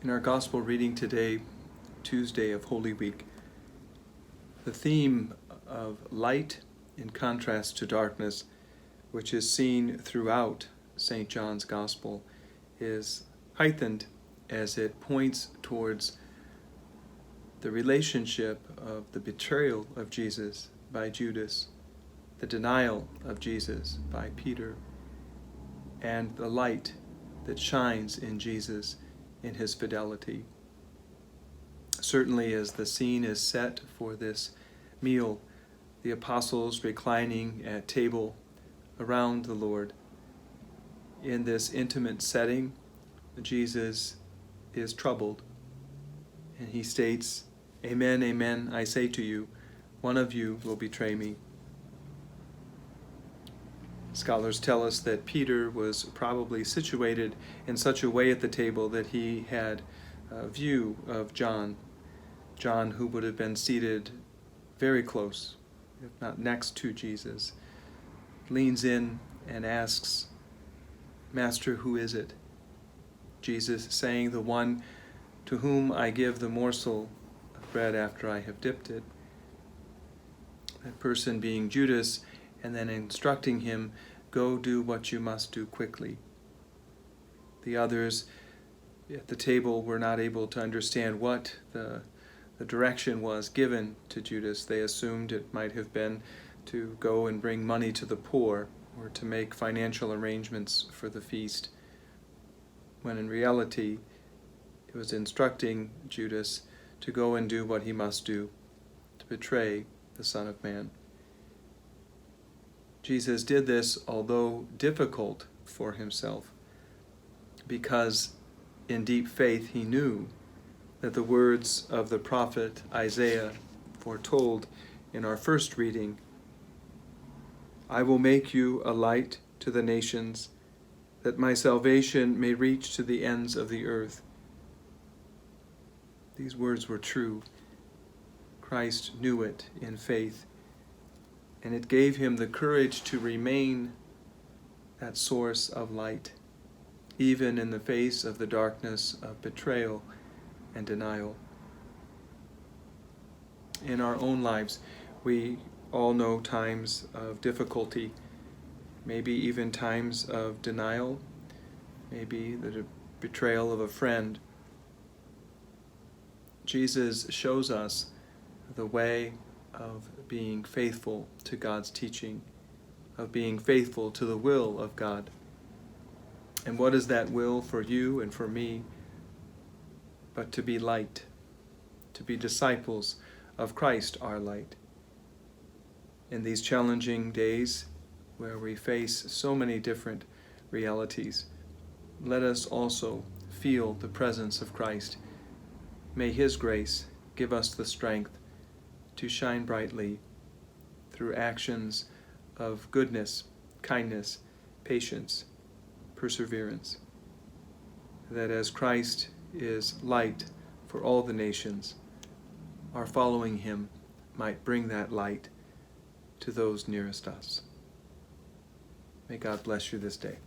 In our gospel reading today, Tuesday of Holy Week, the theme of light in contrast to darkness, which is seen throughout St. John's Gospel, is heightened as it points towards the relationship of the betrayal of Jesus by Judas, the denial of Jesus by Peter, and the light that shines in Jesus in his fidelity. Certainly, as the scene is set for this meal, the apostles reclining at table around the Lord, in this intimate setting, Jesus is troubled, and he states, "Amen, amen, I say to you, one of you will betray me." Scholars tell us that Peter was probably situated in such a way at the table that he had a view of John, who would have been seated very close, if not next to Jesus, leans in and asks, "Master, who is it?" Jesus saying, "The one to whom I give the morsel of bread after I have dipped it." That person being Judas, and then instructing him, "Go do what you must do quickly." The others at the table were not able to understand what the direction was given to Judas. They assumed it might have been to go and bring money to the poor or to make financial arrangements for the feast, when in reality it was instructing Judas to go and do what he must do, to betray the Son of Man. Jesus did this, although difficult for himself, because in deep faith he knew that the words of the prophet Isaiah foretold in our first reading, "I will make you a light to the nations, that my salvation may reach to the ends of the earth." These words were true. Christ knew it in faith, and it gave him the courage to remain that source of light, even in the face of the darkness of betrayal and denial. In our own lives, we all know times of difficulty, maybe even times of denial, maybe the betrayal of a friend. Jesus shows us the way of being faithful to God's teaching, of being faithful to the will of God. And what is that will for you and for me? But to be light, to be disciples of Christ, our light. In these challenging days where we face so many different realities, let us also feel the presence of Christ. May his grace give us the strength to shine brightly through actions of goodness, kindness, patience, perseverance. That as Christ is light for all the nations, our following him might bring that light to those nearest us. May God bless you this day.